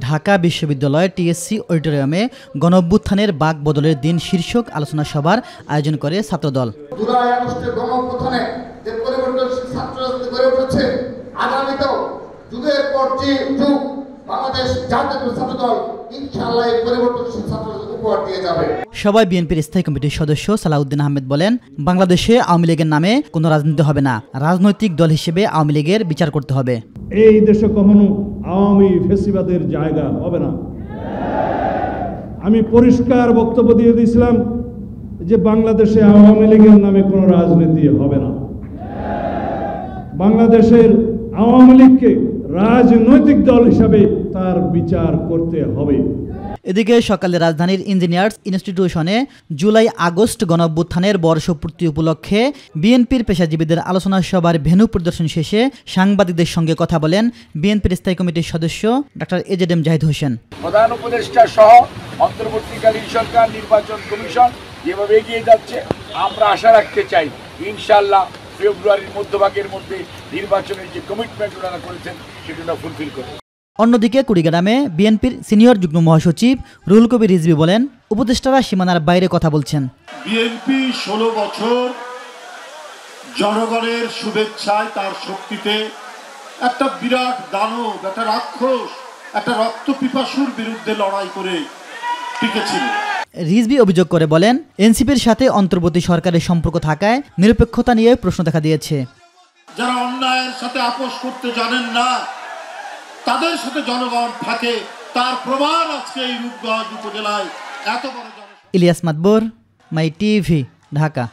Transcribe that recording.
ঢাকা বিশ্ববিদ্যালয় টিএসসি অডিটোরিয়ামে গণঅভ্যুত্থানের বাক বদলের দিন শীর্ষক আলোচনা সভার আয়োজন করে ছাত্রদল। জুলাই আগস্টের গণঅভ্যুত্থানে যে পরিবর্তনশীল ছাত্র রাজনীতি গড়ে উঠেছে, আগামীতেও যুগের পর যুগ বাংলাদেশ জাতীয় ছাত্রদল ইনশাআল্লাহ এই পরিবর্তনশীল ছাত্র উপহার দিয়ে যাবে। সবাই বিএনপির স্থায়ী কমিটির সদস্য সালাউদ্দিন আহমেদ বলেন, বাংলাদেশে আওয়ামী লীগের নামে কোনো রাজনীতি হবে না, রাজনৈতিক দল হিসেবে আওয়ামী লীগের বিচার করতে হবে। এই দেশে কখনো আওয়ামী ফেসিবাদের জায়গা হবে না। আমি পরিষ্কার বক্তব্য দিয়ে দিয়েছিলাম যে বাংলাদেশে আওয়ামী লীগের নামে কোনো রাজনীতি হবে না। বাংলাদেশের আওয়ামী লীগকে রাজনৈতিক দল হিসাবে তার বিচার করতে হবে। এদিকে সকালে রাজধানীর ইঞ্জিনিয়ার্স ইনস্টিটিউশনে জুলাই আগস্ট গণঅভ্যুত্থানের বর্ষপূর্তি উপলক্ষে বিএনপির পেশাজীবীদের আলোচনা সভার ভেন্যু পরিদর্শন শেষে সাংবাদিকদের সঙ্গে কথা বলেন বিএনপির স্থায়ী কমিটির সদস্য ডক্টর এজেডএম জাহিদ হোসেন। প্রধান উপদেষ্টা সহ অন্তর্বর্তীকালীন সরকার নির্বাচন কমিশন যেভাবে এগিয়ে যাচ্ছে, আমরা আশা রাখতে চাই ইনশাআল্লাহ ফেব্রুয়ারির মধ্যভাগের মধ্যে নির্বাচনের যে কমিটমেন্ট ওনারা করেছেন সেটা ফুলফিল করবে। অন্যদিকে কুড়িগ্রামে বিএনপির সিনিয়র যুগ্ম মহাসচিব রুহুল কবির রিজভী বলেন, উপদেষ্টারা সীমানার বাইরে কথা বলছেন। বিএনপি 16 বছর জনগণের শুভেচ্ছায় তার শক্তিতে একটা বিরাট দানব, একটা রাক্ষস, একটা রক্ত পিপাসুর বিরুদ্ধে লড়াই করে টিকেছিল। রিজভী অভিযোগ করে বলেন, এনসিপির সাথে অন্তর্বর্তী সরকারের সম্পর্ক থাকায় নিরপেক্ষতা নিয়ে প্রশ্ন দেখা দিয়েছে। যারা অন্যায়ের সাথে আপোষ করতে জানেন না, তাদের সাথে জনগণ থাকে, তার প্রমাণ আজকে এই রূপগঞ্জ উপজেলায় এত বড়। ইলিয়াস মাতবর, মাই টিভি, ঢাকা।